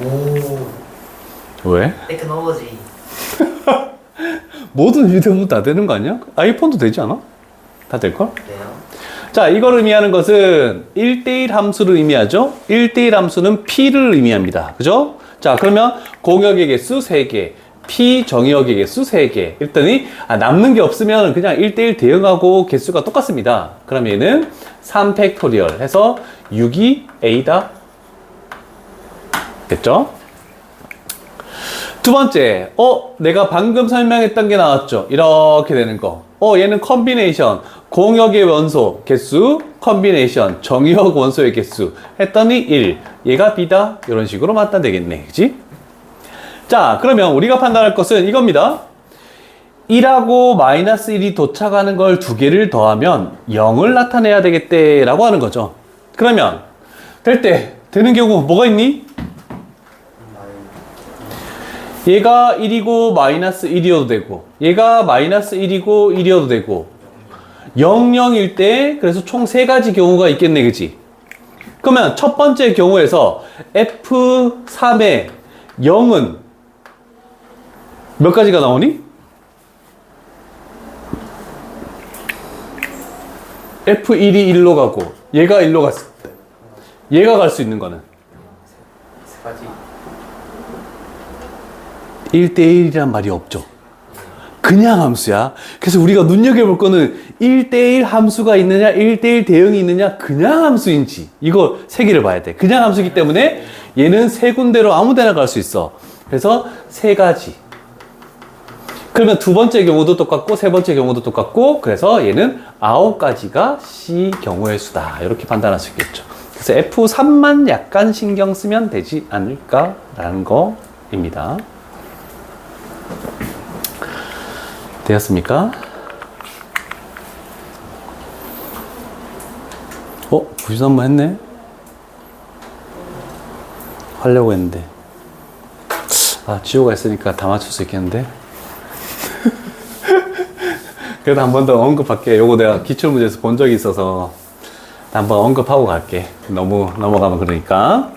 오. 왜? 테크놀로지. 모든 휴대폰 다 되는 거 아니야? 아이폰도 되지 않아? 다 될걸? 네요. 자, 이걸 의미하는 것은 1대1 함수를 의미하죠? 1대1 함수는 P를 의미합니다. 그죠? 자, 그러면 공역의 개수 3개, P 정의역의 개수 3개. 이랬더니, 남는 게 없으면 그냥 1대1 대응하고 개수가 똑같습니다. 그럼 얘는 3팩토리얼 해서 6이 A다. 됐죠? 두 번째, 내가 방금 설명했던 게 나왔죠? 이렇게 되는 거. 얘는 컨비네이션, 공역의 원소 개수, 컨비네이션, 정의역 원소의 개수 했더니 1. 얘가 B다. 이런 식으로 맞다 되겠네. 그치? 자, 그러면 우리가 판단할 것은 이겁니다. 1하고 마이너스 1이 도착하는 걸 두 개를 더하면 0을 나타내야 되겠대 라고 하는 거죠. 그러면 되는 경우 뭐가 있니? 얘가 1이고 마이너스 1이어도 되고 얘가 마이너스 1이고 1이어도 되고 0, 0일 때 그래서 총 3가지 경우가 있겠네. 그치? 그러면 첫 번째 경우에서 F3의 0은 몇 가지가 나오니? F1이 1로 가고 얘가 1로 갔을 때 얘가 갈 수 있는 거는 세 가지. 1대1이란 말이 없죠. 그냥 함수야. 그래서 우리가 눈여겨볼 거는 1대1 함수가 있느냐 1대1 대응이 있느냐 그냥 함수인지 이거 세 개를 봐야 돼. 그냥 함수이기 때문에 얘는 세 군데로 아무 데나 갈 수 있어. 그래서 3가지. 그러면 두 번째 경우도 똑같고 세 번째 경우도 똑같고 그래서 얘는 9가지가 C 경우의 수다. 이렇게 판단할 수 있겠죠. 그래서 F3만 약간 신경 쓰면 되지 않을까라는 거입니다. 되었습니까? 부신 한번 했네? 하려고 했는데. 지호가 있으니까 다 맞출 수 있겠는데? 그래도 한 번 더 언급할게. 요거 내가 기출문제에서 본 적이 있어서 한번 언급하고 갈게. 너무 넘어가면 그러니까.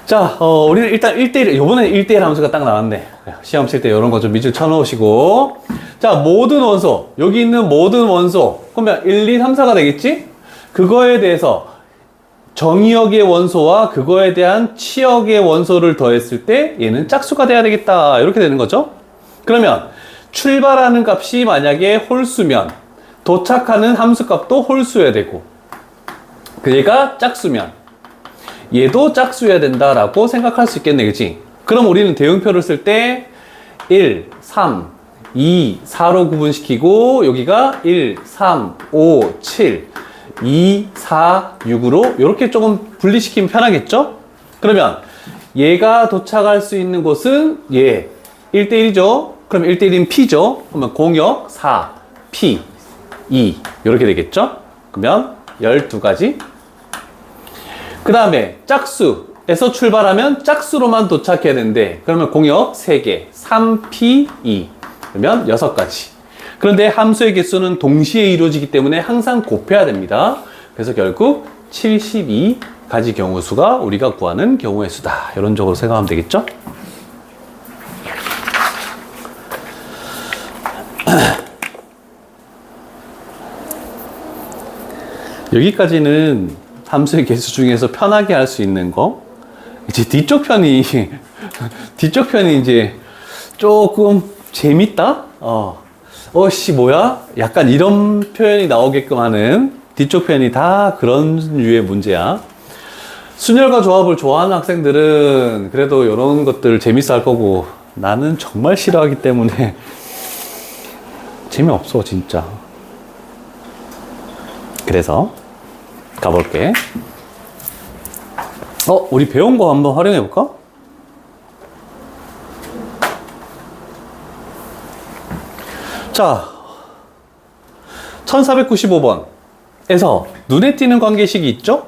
자, 우리는 일단 1대1, 요번에 1대1 함수가 딱 나왔네. 시험 칠 때 이런 거 좀 밑줄 쳐놓으시고. 자, 모든 원소. 여기 있는 모든 원소. 그러면 1, 2, 3, 4가 되겠지? 그거에 대해서 정의역의 원소와 그거에 대한 치역의 원소를 더했을 때 얘는 짝수가 돼야 되겠다. 이렇게 되는 거죠. 그러면 출발하는 값이 만약에 홀수면 도착하는 함수 값도 홀수여야 되고 얘가 짝수면 얘도 짝수여야 된다라고 생각할 수 있겠네. 그치? 그럼 우리는 대응표를 쓸 때 1, 3, 2, 4로 구분시키고 여기가 1, 3, 5, 7, 2, 4, 6으로 이렇게 조금 분리시키면 편하겠죠? 그러면 얘가 도착할 수 있는 곳은 얘 1대1이죠? 그럼 1대1인 P죠? 그러면 공역 4, P, 2 이렇게 되겠죠? 그러면 12가지. 그 다음에 짝수에서 출발하면 짝수로만 도착해야 되는데 그러면 공역 3개 3P, 2 그러면 6가지. 그런데 함수의 개수는 동시에 이루어지기 때문에 항상 곱해야 됩니다. 그래서 결국 72가지 경우 수가 우리가 구하는 경우의 수다. 이런 쪽으로 생각하면 되겠죠? 여기까지는 함수의 개수 중에서 편하게 할 수 있는 거. 이제 뒤쪽 편이 이제 조금 재밌다? 뭐야? 약간 이런 표현이 나오게끔 하는 뒤쪽 편이 다 그런 류의 문제야. 순열과 조합을 좋아하는 학생들은 그래도 이런 것들 재밌어 할 거고 나는 정말 싫어하기 때문에 재미없어 진짜. 그래서 가볼게. 우리 배운 거 한번 활용해 볼까? 자, 1495번에서 눈에 띄는 관계식이 있죠?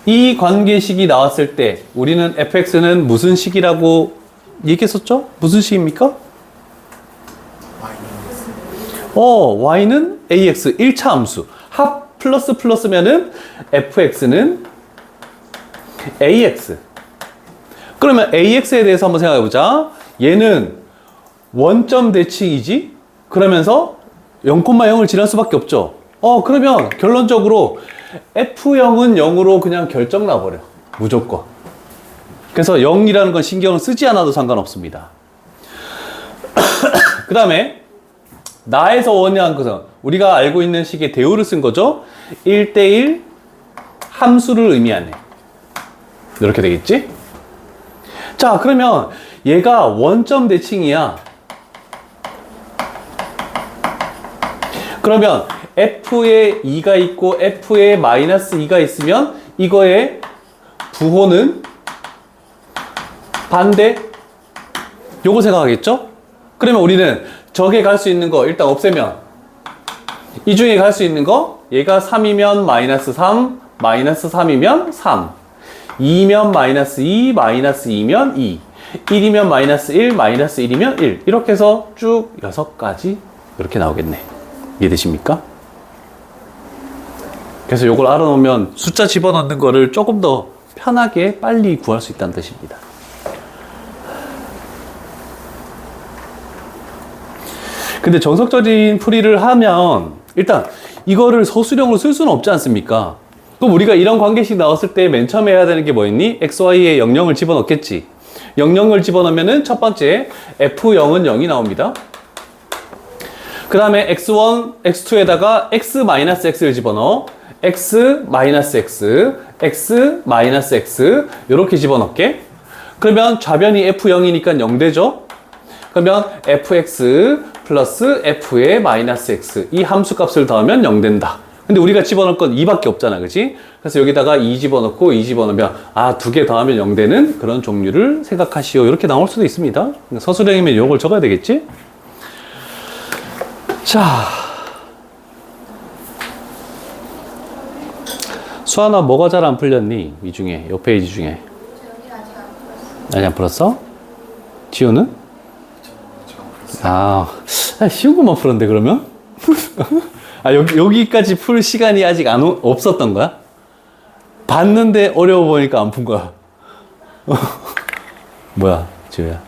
이 관계식이 나왔을 때 우리는 fx는 무슨 식이라고 얘기했었죠? 무슨 식입니까? y는 ax 1차 함수. 합 플러스면은 fx는 ax 그러면 AX에 대해서 한번 생각해 보자. 얘는 원점 대칭이지? 그러면서 0,0을 지날 수밖에 없죠. 그러면 결론적으로 F0은 0으로 그냥 결정 나버려. 무조건. 그래서 0이라는 건 신경을 쓰지 않아도 상관없습니다. 그 다음에 나에서 원하는 것은 우리가 알고 있는 식의 대우를 쓴 거죠. 1대1 함수를 의미하네. 이렇게 되겠지? 자, 그러면 얘가 원점 대칭이야. 그러면 F에 2가 있고 F에 마이너스 2가 있으면 이거의 부호는 반대. 요거 생각하겠죠? 그러면 우리는 저게 갈 수 있는 거 일단 없애면 이 중에 갈 수 있는 거 얘가 3이면 마이너스 3, 마이너스 3이면 3, 2면 마이너스 2, 마이너스 2면 2, 1이면 마이너스 1, 마이너스 1이면 1. 이렇게 해서 쭉 6가지 이렇게 나오겠네. 이해되십니까? 그래서 요걸 알아놓으면 숫자 집어넣는 거를 조금 더 편하게 빨리 구할 수 있다는 뜻입니다. 근데 정석적인 풀이를 하면 일단 이거를 서술형으로 쓸 수는 없지 않습니까? 그럼 우리가 이런 관계식 나왔을 때 맨 처음에 해야 되는 게 뭐였니? XY에 00을 집어넣겠지. 00을 집어넣으면은 첫 번째 F0은 0이 나옵니다. 그 다음에 X1, X2에다가 X-X를 집어넣어. X-X, X-X 이렇게 집어넣게. 그러면 좌변이 F0이니까 0 되죠? 그러면 fx 플러스 f의 마이너스 x 이 함수 값을 더하면 0 된다. 근데 우리가 집어넣을 건 2밖에 없잖아, 그치? 그래서 여기다가 2 집어넣고 2 집어넣으면 2개 더하면 0 되는 그런 종류를 생각하시오. 이렇게 나올 수도 있습니다. 서술형이면 이걸 적어야 되겠지? 자, 수아나 뭐가 잘 안 풀렸니? 이 중에, 요 페이지 중에. 아직 안 풀었어? 지우는? 쉬운 것만 풀었는데, 그러면? 여기까지 풀 시간이 아직 없었던 거야? 봤는데 어려워 보니까 안 푼 거야. 뭐야, 지우야?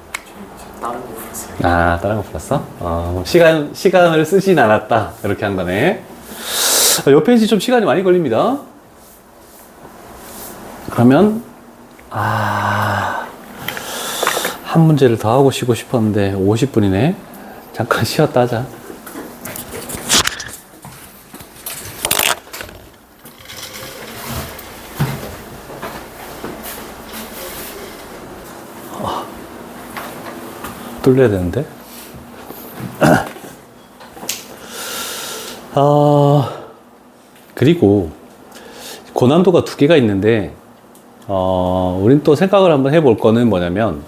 다른 거 풀었어요. 다른 거 풀었어? 시간을 쓰진 않았다. 이렇게 한 거네. 요 페이지 좀 시간이 많이 걸립니다. 그러면, 한 문제를 더 하고 쉬고 싶었는데 50분이네. 잠깐 쉬었다 하자. 뚫려야 되는데. 그리고 고난도가 2개가 있는데 우린 또 생각을 한번 해볼 거는 뭐냐면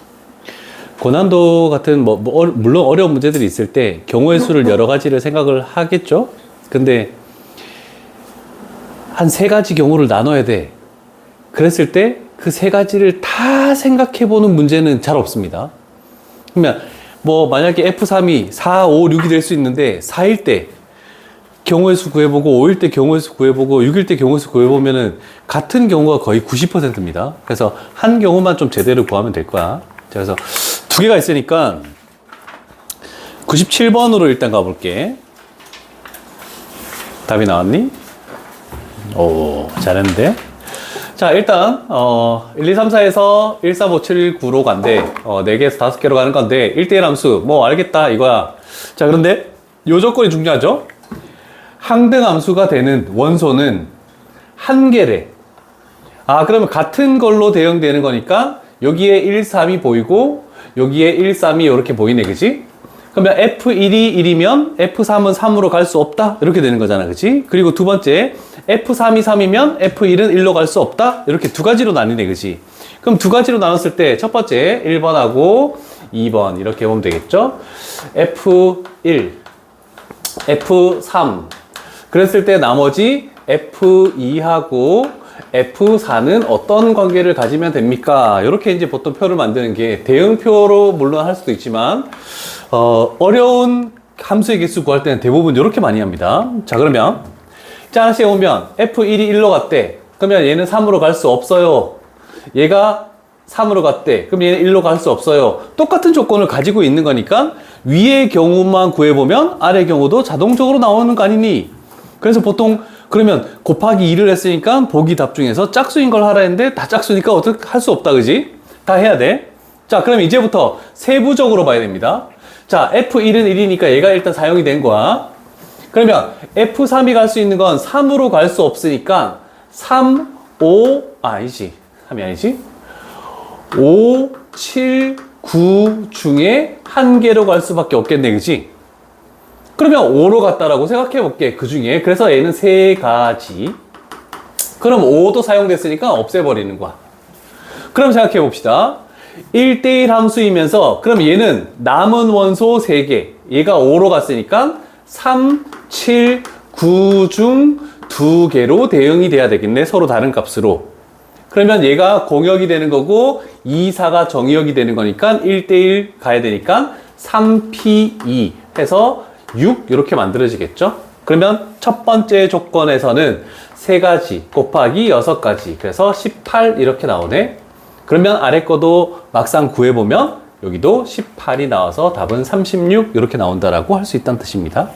고난도 같은 물론 어려운 문제들이 있을 때 경우의 수를 여러 가지를 생각을 하겠죠. 근데 한 3가지 경우를 나눠야 돼. 그랬을 때 그 3가지를 다 생각해 보는 문제는 잘 없습니다. 그러면 만약에 F3이 4, 5, 6이 될 수 있는데 4일 때 경우의 수 구해보고 5일 때 경우의 수 구해보고 6일 때 경우의 수 구해보면은 같은 경우가 거의 90%입니다. 그래서 한 경우만 좀 제대로 구하면 될 거야. 그래서 2개가 있으니까 97번으로 일단 가볼게. 답이 나왔니? 오, 잘했는데. 자, 일단 1, 2, 3, 4에서 1, 4, 5, 7, 1, 9로 간대. 4개에서 5개로 가는 건데 1대1 함수 알겠다 이거야. 자, 그런데 요 조건이 중요하죠. 항등 함수가 되는 원소는 한 개래. 그러면 같은 걸로 대응되는 거니까 여기에 1, 3이 보이고 여기에 1, 3이 이렇게 보이네, 그치? 그러면 F1이 1이면 F3은 3으로 갈 수 없다? 이렇게 되는 거잖아, 그치? 그리고 두 번째, F3이 3이면 F1은 1로 갈 수 없다? 이렇게 2가지로 나뉘네, 그치? 그럼 2가지로 나눴을 때 첫 번째 1번하고 2번 이렇게 보면 되겠죠? F1, F3 그랬을 때 나머지 F2하고 F4는 어떤 관계를 가지면 됩니까? 이렇게 이제 보통 표를 만드는 게 대응표로 물론 할 수도 있지만 어려운 함수의 개수 구할 때는 대부분 이렇게 많이 합니다. 자, 그러면 하나씩 오면 F1이 1로 갔대. 그러면 얘는 3으로 갈 수 없어요. 얘가 3으로 갔대. 그럼 얘는 1로 갈 수 없어요. 똑같은 조건을 가지고 있는 거니까 위의 경우만 구해보면 아래 경우도 자동적으로 나오는 거 아니니? 그래서 보통 그러면 곱하기 2를 했으니까 보기 답 중에서 짝수인 걸 하라 했는데 다 짝수니까 어떻게 할 수 없다, 그지? 다 해야 돼. 자, 그럼 이제부터 세부적으로 봐야 됩니다. 자, F1은 1이니까 얘가 일단 사용이 된 거야. 그러면 F3이 갈 수 있는 건 3으로 갈 수 없으니까 3, 5, 아니지. 3이 아니지. 5, 7, 9 중에 한 개로 갈 수밖에 없겠네, 그지? 그러면 5로 갔다라고 생각해 볼게. 그 중에. 그래서 얘는 세 가지. 그럼 5도 사용됐으니까 없애버리는 거야. 그럼 생각해 봅시다. 1대1 함수이면서 그럼 얘는 남은 원소 3개. 얘가 5로 갔으니까 3, 7, 9 중 2개로 대응이 돼야 되겠네. 서로 다른 값으로. 그러면 얘가 공역이 되는 거고 2, 4가 정의역이 되는 거니까 1대1 가야 되니까 3P2 해서 6 이렇게 만들어지겠죠. 그러면 첫 번째 조건에서는 3가지 곱하기 6가지 그래서 18 이렇게 나오네. 그러면 아래 거도 막상 구해보면 여기도 18이 나와서 답은 36 이렇게 나온다라고 할 수 있다는 뜻입니다.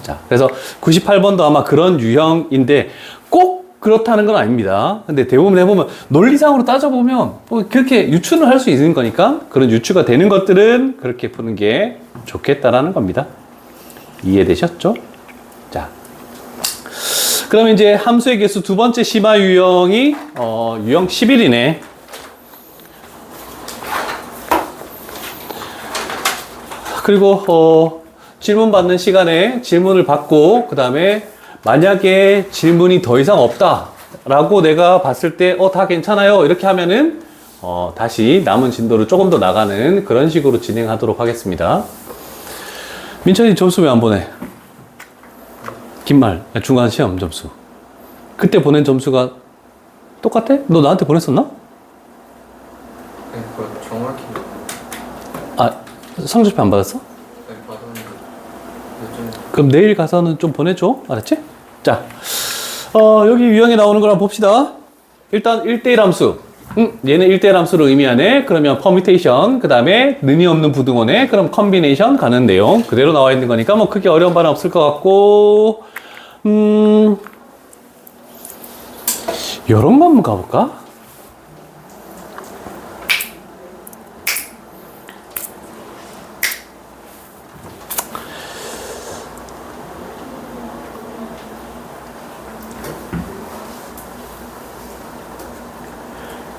자, 그래서 98번도 아마 그런 유형인데 꼭 그렇다는 건 아닙니다. 근데 대부분 해보면 논리상으로 따져보면 뭐 그렇게 유추는 할 수 있는 거니까 그런 유추가 되는 것들은 그렇게 푸는 게 좋겠다라는 겁니다. 이해되셨죠? 자, 그러면 이제 함수의 개수 두 번째 심화 유형이 유형 11이네. 그리고 질문 받는 시간에 질문을 받고 그 다음에 만약에 질문이 더 이상 없다 라고 내가 봤을 때 다 괜찮아요 이렇게 하면은 다시 남은 진도를 조금 더 나가는 그런 식으로 진행하도록 하겠습니다. 민철이 점수 왜 안 보내? 긴말 중간 시험 점수 그때 보낸 점수가 똑같아? 너 나한테 보냈었나? 네, 그거 정확히 성적표 안 받았어? 네, 받았는데 요즘 그럼 내일 가서는 좀 보내줘. 알았지? 자, 여기 유형에 나오는 걸 한번 봅시다. 일단 1대1 함수. 얘는 1대1 함수를 의미하네. 그러면 퍼뮤테이션, 그 다음에 의미 없는 부등호네. 그럼 컨비네이션 가는 내용. 그대로 나와 있는 거니까 뭐 크게 어려운 바는 없을 것 같고, 요런 거 한번 가볼까?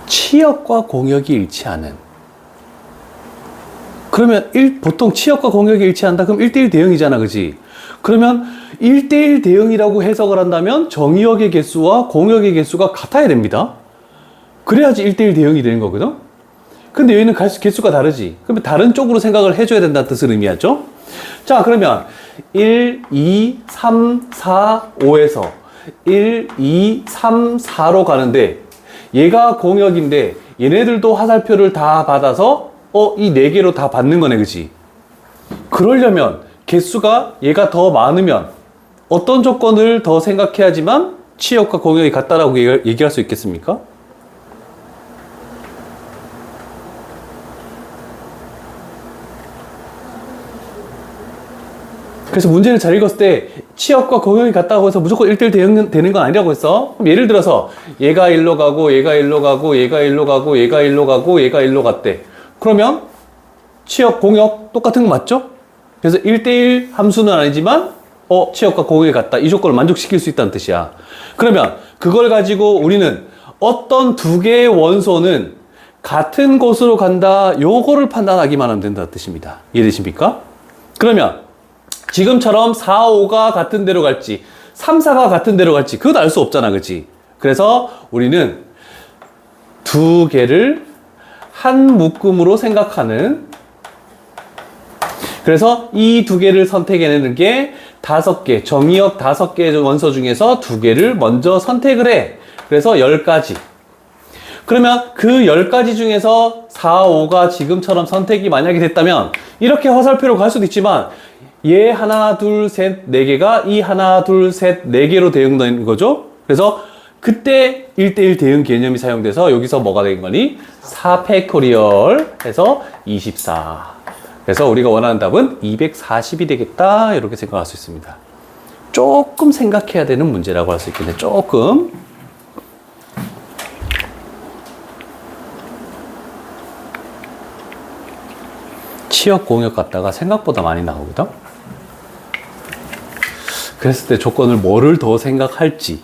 치역과 공역이 일치하는. 그러면 보통 치역과 공역이 일치한다? 그럼 1대1 대응이잖아, 그지? 그러면 1대1 대응이라고 해석을 한다면 정의역의 개수와 공역의 개수가 같아야 됩니다. 그래야지 1대1 대응이 되는 거거든? 근데 여기는 개수가 다르지. 그러면 다른 쪽으로 생각을 해줘야 된다는 뜻을 의미하죠? 자, 그러면 1, 2, 3, 4, 5에서 1, 2, 3, 4로 가는데 얘가 공역인데 얘네들도 화살표를 다 받아서 이 4개로 다 받는 거네, 그치? 그러려면 개수가 얘가 더 많으면 어떤 조건을 더 생각해야지만 치역과 공역이 같다라고 얘기할 수 있겠습니까? 그래서 문제를 잘 읽었을 때 치역과 공역이 같다고 해서 무조건 1대1 대응 되는 건 아니라고 했어. 그럼 예를 들어서 얘가 1로 가고 얘가 1로 가고 얘가 1로 가고 얘가 1로 가고 얘가 1로 갔대. 그러면 치역, 공역 똑같은 거 맞죠? 그래서 1대1 함수는 아니지만 치역과 공역이 같다. 이 조건을 만족시킬 수 있다는 뜻이야. 그러면 그걸 가지고 우리는 어떤 두 개의 원소는 같은 곳으로 간다. 요거를 판단하기만 하면 된다는 뜻입니다. 이해되십니까? 그러면 지금처럼 4, 5가 같은 데로 갈지 3, 4가 같은 데로 갈지 그건 알 수 없잖아, 그치? 그래서 우리는 두 개를 한 묶음으로 생각하는, 그래서 이 두 개를 선택해내는 게 5개, 정의역 5개의 원소 중에서 2개를 먼저 선택을 해. 그래서 10가지. 그러면 그 10가지 중에서 4, 5가 지금처럼 선택이 만약에 됐다면 이렇게 화살표로 갈 수도 있지만 얘 하나, 둘, 셋, 4개가 이 하나, 둘, 셋, 4개로 대응되는 거죠. 그래서 그때 1대1 대응 개념이 사용돼서 여기서 뭐가 된 거니? 4팩토리얼 해서 24. 그래서 우리가 원하는 답은 240이 되겠다. 이렇게 생각할 수 있습니다. 조금 생각해야 되는 문제라고 할 수 있겠네. 조금. 치역 공역 갖다가 생각보다 많이 나오거든. 그랬을 때 조건을 뭐를 더 생각할지.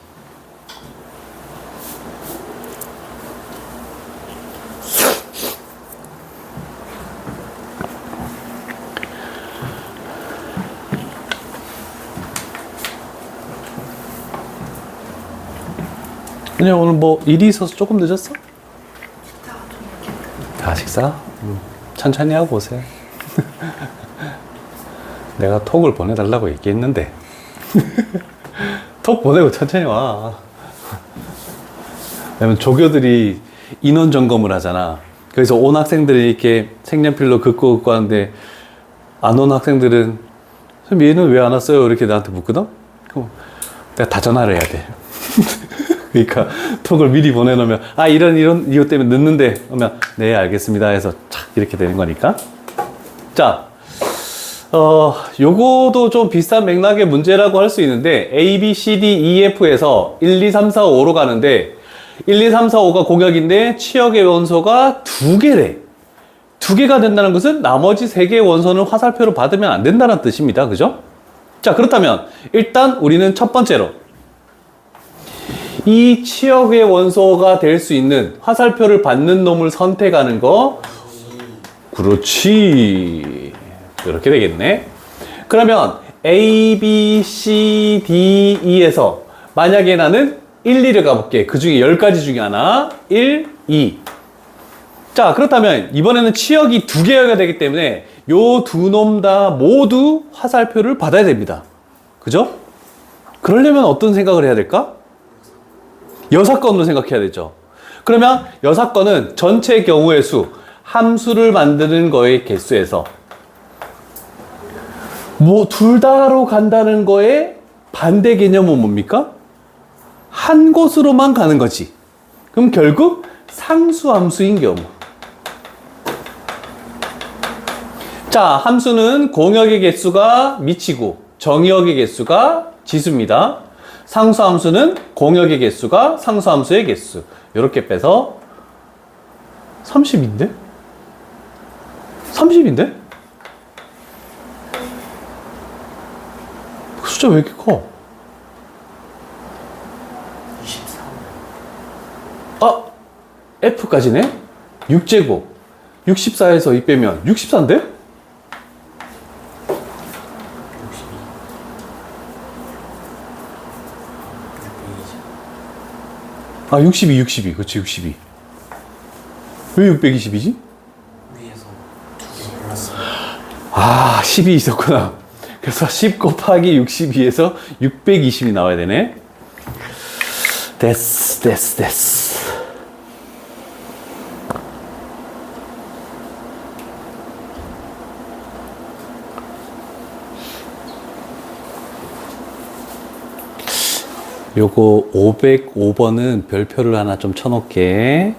그냥 오늘 뭐 일이 있어서 조금 늦었어? 식사? 천천히 하고 오세요. 내가 톡을 보내달라고 얘기했는데 톡 보내고 천천히 와. 왜냐면 조교들이 인원 점검을 하잖아. 그래서 온 학생들이 이렇게 색연필로 긋고 하는데 안 온 학생들은 선생님 얘는 왜 안 왔어요? 이렇게 나한테 묻거든? 그럼 내가 다 전화를 해야 돼. 그러니까 톡을 미리 보내놓으면 이런 이유 때문에 늦는데 그러면 네 알겠습니다 해서 착 이렇게 되는 거니까. 자, 요거도 좀 비슷한 맥락의 문제라고 할 수 있는데 A, B, C, D, E, F에서 1, 2, 3, 4, 5로 가는데 1, 2, 3, 4, 5가 공역인데 치역의 원소가 2개래. 2개가 된다는 것은 나머지 3개의 원소는 화살표로 받으면 안 된다는 뜻입니다. 그죠? 자, 그렇다면 일단 우리는 첫 번째로 이 치역의 원소가 될 수 있는 화살표를 받는 놈을 선택하는 거. 그렇지. 이렇게 되겠네. 그러면 A, B, C, D, E에서 만약에 나는 1, 2를 가볼게. 그 중에 10가지 중에 하나. 1, 2. 자, 그렇다면 이번에는 치역이 2개가 되기 때문에 요 두 놈 다 모두 화살표를 받아야 됩니다. 그죠? 그러려면 어떤 생각을 해야 될까? 여사건으로 생각해야 되죠. 그러면 여사건은 전체 경우의 수, 함수를 만드는 거의 개수에서 둘 다로 간다는 거의 반대 개념은 뭡니까? 한 곳으로만 가는 거지. 그럼 결국 상수함수인 경우. 자, 함수는 공역의 개수가 미치고 정역의 개수가 지수입니다. 상수함수는 공역의 개수가 상수함수의 개수. 이렇게 빼서 30인데? 30인데? 숫자 왜 이렇게 커? 24. F까지네? 6제곱. 64에서 2 빼면 64인데? 62. 그렇지, 62. 왜 620이지? 위에서 2개 올랐어요. 10이 있었구나. 그래서 10 곱하기 62에서 620이 나와야 되네. 됐어. 요거 505번은 별표를 하나 좀 쳐놓게.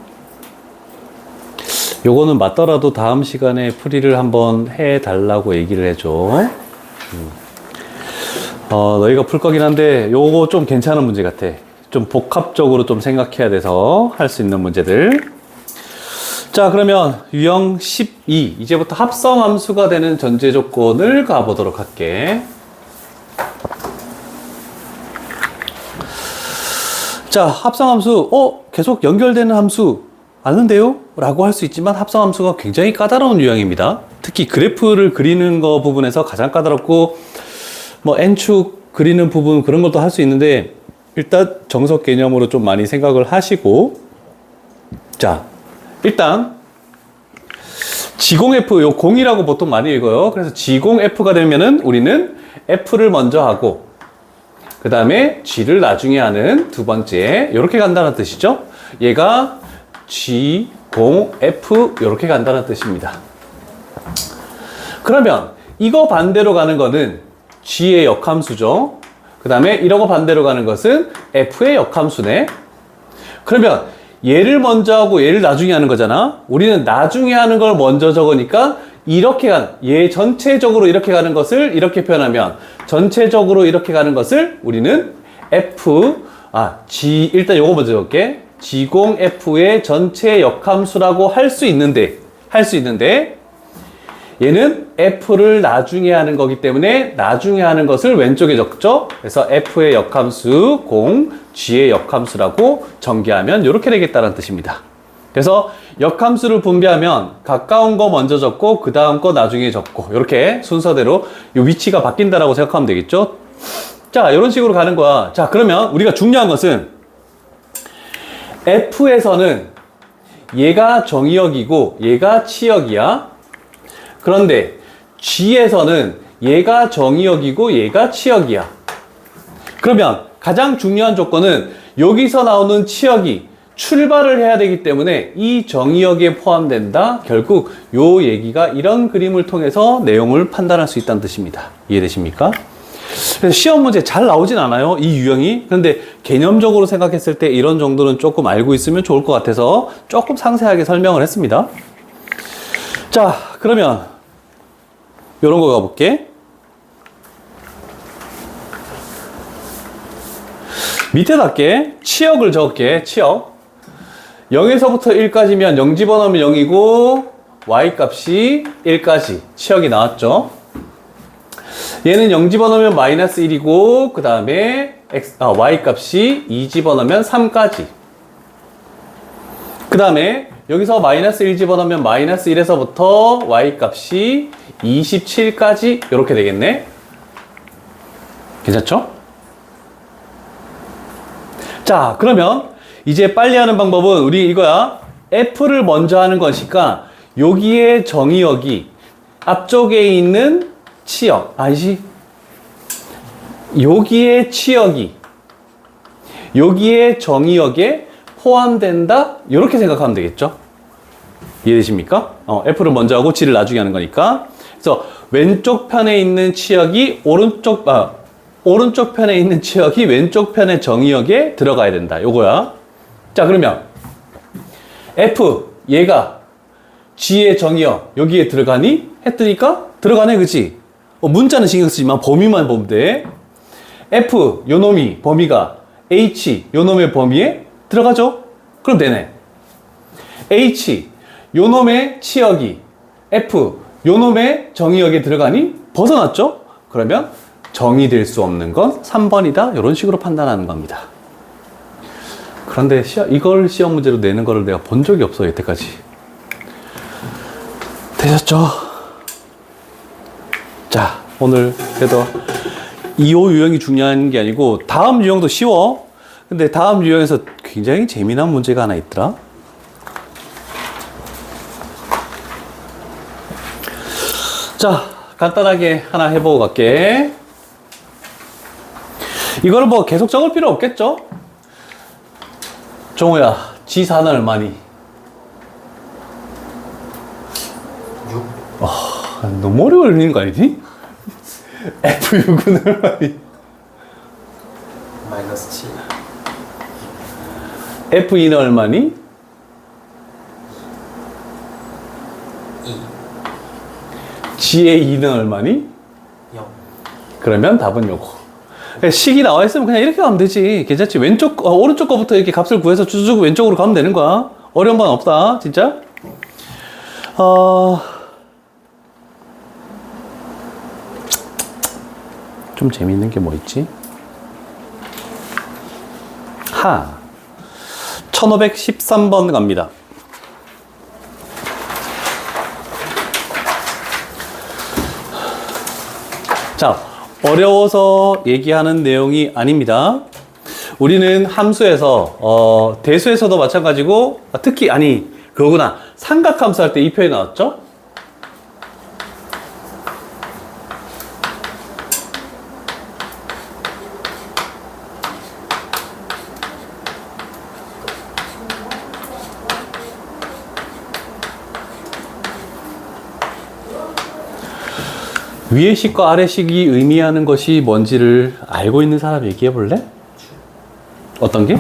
요거는 맞더라도 다음 시간에 풀이를 한번 해달라고 얘기를 해줘. 너희가 풀 거긴 한데 요거 좀 괜찮은 문제 같아. 좀 복합적으로 좀 생각해야 돼서 할 수 있는 문제들. 자, 그러면 유형 12. 이제부터 합성함수가 되는 전제 조건을 가보도록 할게. 자, 합성함수, 계속 연결되는 함수 아는데요? 라고 할 수 있지만 합성함수가 굉장히 까다로운 유형입니다. 특히 그래프를 그리는 거 부분에서 가장 까다롭고, n축 그리는 부분 그런 것도 할 수 있는데, 일단 정석 개념으로 좀 많이 생각을 하시고, 자, 일단, 지공F, 요 공이라고 보통 많이 읽어요. 그래서 지공F가 되면은 우리는 F를 먼저 하고, 그 다음에 G를 나중에 하는 두 번째, 요렇게 간다는 뜻이죠. 얘가 G, 공, F, 요렇게 간다는 뜻입니다. 그러면 이거 반대로 가는 거는 G의 역함수죠. 그 다음에 이러고 반대로 가는 것은 F의 역함수네. 그러면 얘를 먼저 하고 얘를 나중에 하는 거잖아. 우리는 나중에 하는 걸 먼저 적으니까 이렇게 얘 전체적으로 이렇게 가는 것을 이렇게 표현하면 전체적으로 이렇게 가는 것을 우리는 일단 요거 먼저 적을게. G0F의 전체 역함수라고 할 수 있는데 얘는 F를 나중에 하는 거기 때문에 나중에 하는 것을 왼쪽에 적죠. 그래서 F의 역함수 0, G의 역함수라고 전개하면 이렇게 되겠다는 뜻입니다. 그래서 역함수를 분배하면 가까운 거 먼저 적고 그 다음 거 나중에 적고 이렇게 순서대로 이 위치가 바뀐다라고 생각하면 되겠죠. 자, 이런 식으로 가는 거야. 자, 그러면 우리가 중요한 것은 F에서는 얘가 정의역이고 얘가 치역이야. 그런데 G에서는 얘가 정의역이고 얘가 치역이야. 그러면 가장 중요한 조건은 여기서 나오는 치역이 출발을 해야 되기 때문에 이 정의역에 포함된다. 결국 요 얘기가 이런 그림을 통해서 내용을 판단할 수 있다는 뜻입니다. 이해되십니까? 그래서 시험 문제 잘 나오진 않아요, 이 유형이. 그런데 개념적으로 생각했을 때 이런 정도는 조금 알고 있으면 좋을 것 같아서 조금 상세하게 설명을 했습니다. 자, 그러면 요런 거 가볼게. 밑에다 할게. 치역을 적을게. 치역 0에서부터 1까지면 0 집어넣으면 0이고 y값이 1까지 치역이 나왔죠. 얘는 0 집어넣으면 마이너스 1이고 그 다음에 y값이 2 집어넣으면 3까지. 그 다음에 여기서 마이너스 1 집어넣으면 마이너스 1에서부터 y값이 27까지 이렇게 되겠네. 괜찮죠? 자, 그러면 이제 빨리 하는 방법은 우리 이거야. F를 먼저 하는 것이니까 여기에 정의역이 앞쪽에 있는 치역, 여기에 치역이 여기에 정의역에 포함된다. 이렇게 생각하면 되겠죠. 이해되십니까? F를 먼저 하고 G를 나중에 하는 거니까. 그래서 왼쪽 편에 있는 치역이 오른쪽 편에 있는 치역이 왼쪽 편의 정의역에 들어가야 된다. 요거야. 자, 그러면 F 얘가 G의 정의역 여기에 들어가니? 했더니까 들어가네, 그치? 문자는 신경 쓰지만 범위만 보면 돼. F 요놈이 범위가 H 요놈의 범위에 들어가죠? 그럼 되네. H 요놈의 치역이 F 요놈의 정의역에 들어가니? 벗어났죠? 그러면 정의될 수 없는 건 3번이다. 이런 식으로 판단하는 겁니다. 그런데 이걸 시험 문제로 내는 거를 내가 본 적이 없어요, 여태까지. 되셨죠? 자, 오늘 그래도 2호 유형이 중요한 게 아니고 다음 유형도 쉬워. 근데 다음 유형에서 굉장히 재미난 문제가 하나 있더라. 자, 간단하게 하나 해보고 갈게. 이거는 뭐 계속 적을 필요 없겠죠? 종호야, G4는 얼마니? 6. 너무 어려운 거 아니니? F6은 얼마니? 마이너스 7. F2는 얼마니? 2. G의 2는 얼마니? 0. 그러면 답은 요거. 식이 나와 있으면 그냥 이렇게 가면 되지. 괜찮지? 오른쪽 거부터 이렇게 값을 구해서 쭉 왼쪽으로 가면 되는 거야. 어려운 건 없다, 진짜. 좀 재미있는 게 뭐 있지? 1513번 갑니다. 자, 어려워서 얘기하는 내용이 아닙니다. 우리는 함수에서 대수에서도 마찬가지고 특히 그거구나. 삼각함수 할 때 이 표현이 나왔죠? 위의 식과 아래 식이 의미하는 것이 뭔지를 알고 있는 사람 얘기해 볼래? 어떤 게?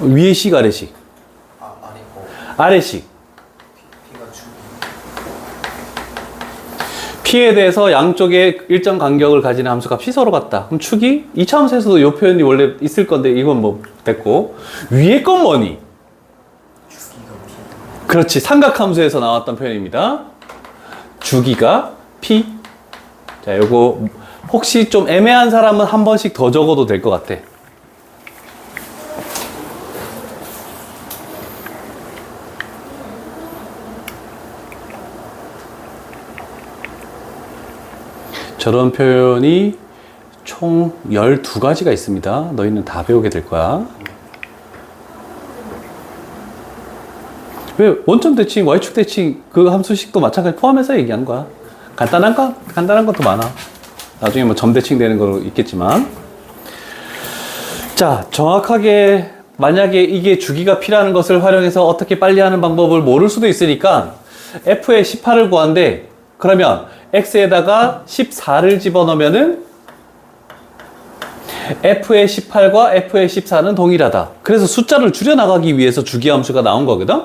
위에식, 아래식? 아니고 아래식. P가 주기. P에 대해서 양쪽에 일정 간격을 가지는 함수값이 서로 같다. 그럼 축이 2차함수에서도 이 표현이 원래 있을 건데 이건 뭐 됐고, 위에 건 뭐니? 주기가 P. 그렇지, 삼각함수에서 나왔던 표현입니다. 주기가 P. 자, 요거 혹시 좀 애매한 사람은 한 번씩 더 적어도 될 것 같아. 저런 표현이 총 12가지가 있습니다. 너희는 다 배우게 될 거야. 왜? 원점 대칭, y축 대칭 그 함수식도 마찬가지 포함해서 얘기한 거야. 간단한 것도 많아. 나중에 뭐 점 대칭 되는 거 있겠지만. 자, 정확하게 만약에 이게 주기가 P라는 것을 활용해서 어떻게 빨리 하는 방법을 모를 수도 있으니까 F에 18을 구한대. 그러면 X에다가 14를 집어넣으면은 F의 18과 F의 14는 동일하다. 그래서 숫자를 줄여나가기 위해서 주기함수가 나온 거거든.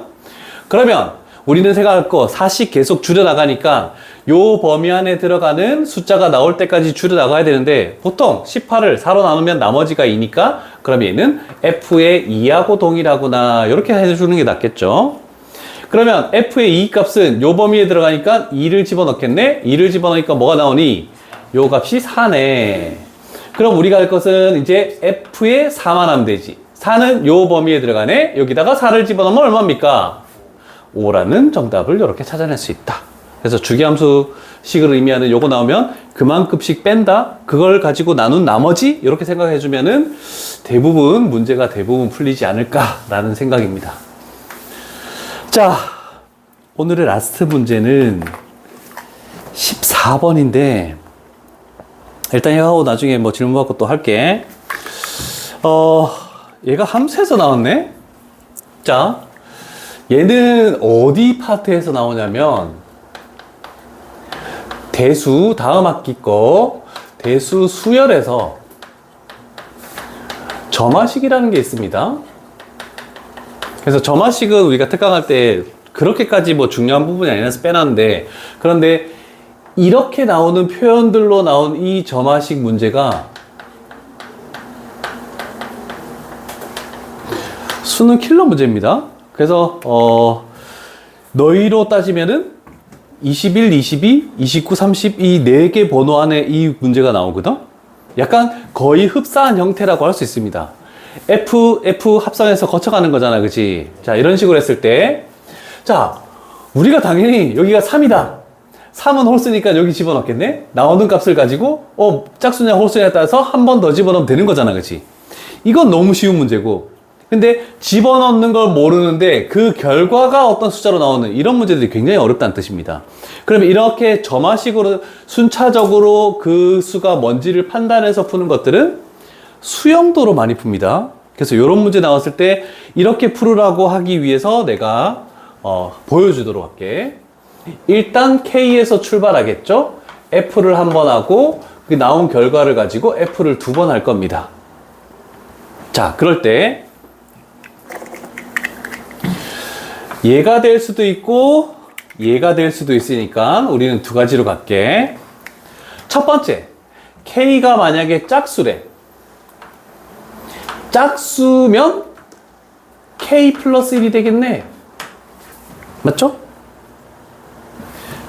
그러면 우리는 생각할 거 4씩 계속 줄여나가니까 요 범위 안에 들어가는 숫자가 나올 때까지 줄여나가야 되는데 보통 18을 4로 나누면 나머지가 2니까 그럼 얘는 F의 2하고 동일하구나 이렇게 해주는 게 낫겠죠. 그러면 F의 2 값은 요 범위에 들어가니까 2를 집어넣겠네. 2를 집어넣으니까 뭐가 나오니? 요 값이 4네. 그럼 우리가 할 것은 이제 F의 4만 하면 되지. 4는 요 범위에 들어가네. 여기다가 4를 집어넣으면 얼마입니까? 5라는 정답을 이렇게 찾아낼 수 있다. 그래서 주기함수식을 의미하는 요거 나오면 그만큼씩 뺀다. 그걸 가지고 나눈 나머지 이렇게 생각해 주면은 대부분 문제가 대부분 풀리지 않을까라는 생각입니다. 자, 오늘의 라스트 문제는 14번인데 일단 이거 하고 나중에 뭐 질문 받고 또 할게. 얘가 함수에서 나왔네. 자, 얘는 어디 파트에서 나오냐면 대수 다음 학기 거 대수 수열에서 점화식이라는 게 있습니다. 그래서 점화식은 우리가 특강할 때 그렇게까지 뭐 중요한 부분이 아니라서 빼놨는데, 그런데 이렇게 나오는 표현들로 나온 이 점화식 문제가 수능 킬러 문제입니다. 그래서 너희로 따지면은 21, 22, 29, 30 이 4개 번호 안에 이 문제가 나오거든. 약간 거의 흡사한 형태라고 할 수 있습니다. F 합성해서 거쳐가는 거잖아, 그치? 자, 이런 식으로 했을 때, 자, 우리가 당연히 여기가 3이다. 3은 홀수니까 여기 집어넣겠네? 나오는 값을 가지고, 짝수냐 홀수냐에 따라서 한 번 더 집어넣으면 되는 거잖아, 그치? 이건 너무 쉬운 문제고, 근데 집어넣는 걸 모르는데 그 결과가 어떤 숫자로 나오는 이런 문제들이 굉장히 어렵다는 뜻입니다. 그러면 이렇게 점화식으로 순차적으로 그 수가 뭔지를 판단해서 푸는 것들은 수영도로 많이 풉니다. 그래서 이런 문제 나왔을 때 이렇게 풀으라고 하기 위해서 내가 보여주도록 할게. 일단 K에서 출발하겠죠. F를 한 번 하고 그 나온 결과를 가지고 F를 2번 할 겁니다. 자, 그럴 때 얘가 될 수도 있고 얘가 될 수도 있으니까 우리는 2가지로 갈게. 첫 번째, K가 만약에 짝수래. 짝수면 K 플러스 1이 되겠네. 맞죠?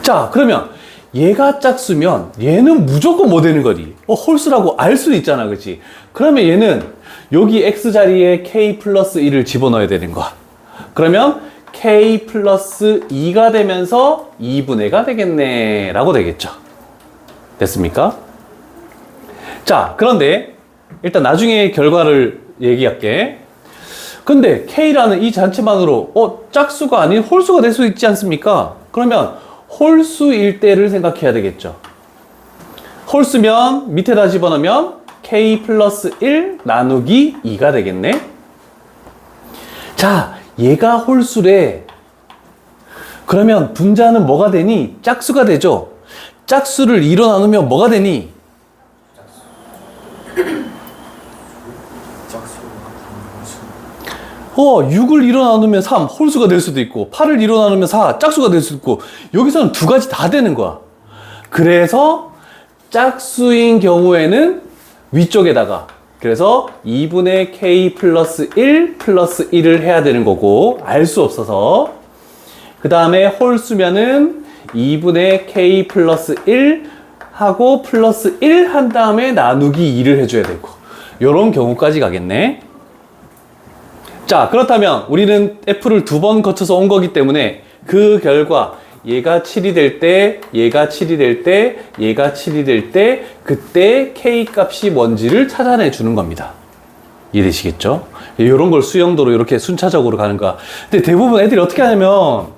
자, 그러면 얘가 짝수면 얘는 무조건 뭐 되는 거니? 홀수라고 알 수는 있잖아, 그치? 그러면 얘는 여기 X 자리에 K 플러스 1을 집어넣어야 되는 거야. 그러면 K 플러스 2가 되면서 2분의 가 되겠네 라고 되겠죠. 됐습니까? 자, 그런데 일단 나중에 결과를 얘기할게. 근데 K라는 이 자체만으로 짝수가 아닌 홀수가 될 수 있지 않습니까? 그러면 홀수일 때를 생각해야 되겠죠. 홀수면 밑에다 집어넣으면 K 플러스 1 나누기 2가 되겠네. 자, 얘가 홀수래. 그러면 분자는 뭐가 되니? 짝수가 되죠. 짝수를 2로 나누면 뭐가 되니? 6을 이뤄 나누면 3, 홀수가 될 수도 있고, 8을 이뤄 나누면 4, 짝수가 될 수도 있고, 여기서는 두 가지 다 되는 거야. 그래서 짝수인 경우에는 위쪽에다가, 그래서 2분의 k 플러스 1 플러스 1을 해야 되는 거고, 알 수 없어서. 그 다음에 홀수면은 2분의 k 플러스 1 하고 플러스 1 한 다음에 나누기 2를 해줘야 되고, 요런 경우까지 가겠네. 자, 그렇다면 우리는 f를 두 번 거쳐서 온 거기 때문에 그 결과 얘가 7이 될 때, 얘가 7이 될 때, 얘가 7이 될 때, 그때 k 값이 뭔지를 찾아내 주는 겁니다. 이해되시겠죠? 이런 걸 수영도로 이렇게 순차적으로 가는 거야. 근데 대부분 애들이 어떻게 하냐면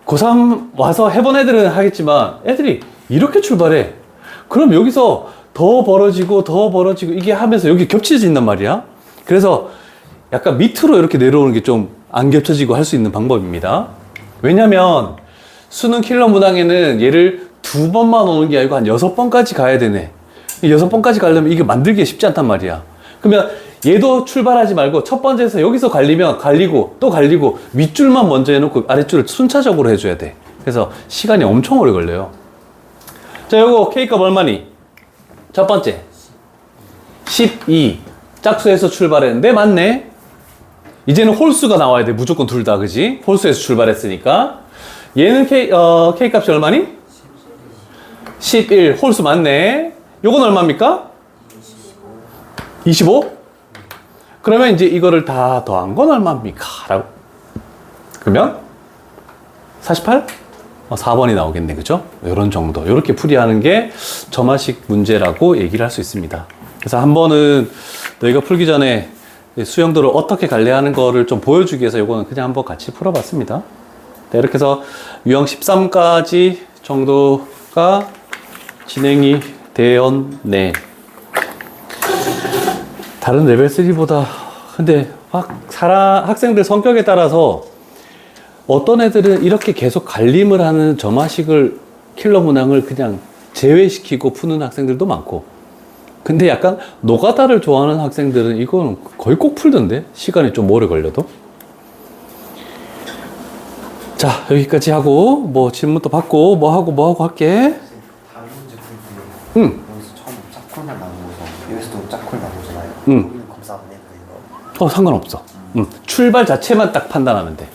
고3 와서 해본 애들은 하겠지만 애들이 이렇게 출발해. 그럼 여기서 더 벌어지고 이게 하면서 여기 겹쳐진단 말이야. 그래서 약간 밑으로 이렇게 내려오는 게 좀 안 겹쳐지고 할 수 있는 방법입니다. 왜냐면 수능 킬러 문항에는 얘를 두 번만 오는 게 아니고 한 6번까지 가야 되네. 6번까지 가려면 이게 만들기 쉽지 않단 말이야. 그러면 얘도 출발하지 말고 첫 번째에서 여기서 갈리면 갈리고 또 갈리고 윗줄만 먼저 해놓고 아랫줄을 순차적으로 해줘야 돼. 그래서 시간이 엄청 오래 걸려요. 자, 요거 K값 얼마니? 첫 번째 12 짝수에서 출발했는데 맞네. 이제는 홀수가 나와야 돼. 무조건 둘 다, 그지? 홀수에서 출발했으니까. 얘는 K값이 얼마니? 11 홀수 맞네. 요건 얼마입니까? 25? 그러면 이제 이거를 다 더한 건 얼마입니까? 라고. 그러면 48? 4번이 나오겠네. 그죠? 이런 정도. 이렇게 풀이하는 게 점화식 문제라고 얘기를 할 수 있습니다. 그래서 한 번은 너희가 풀기 전에 수영도를 어떻게 갈래야 하는 거를 좀 보여주기 위해서 이거는 그냥 한번 같이 풀어봤습니다. 네, 이렇게 해서 유형 13까지 정도가 진행이 되었네. 다른 레벨 3보다 근데 학생들 성격에 따라서 어떤 애들은 이렇게 계속 갈림을 하는 점화식을 킬러 문항을 그냥 제외시키고 푸는 학생들도 많고, 근데 약간 노가다를 좋아하는 학생들은 이거는 거의 꼭 풀던데, 시간이 좀 오래 걸려도. 자, 여기까지 하고 뭐 질문도 받고 뭐 하고 할게. 다른 문제 풀 때 응. 여기서 처음 짝콜만 나누고서 여기서도 짝콜 나누잖아요. 응. 여기는 검사 안 해도 돼요. 상관없어. 출발 자체만 딱 판단하면 돼.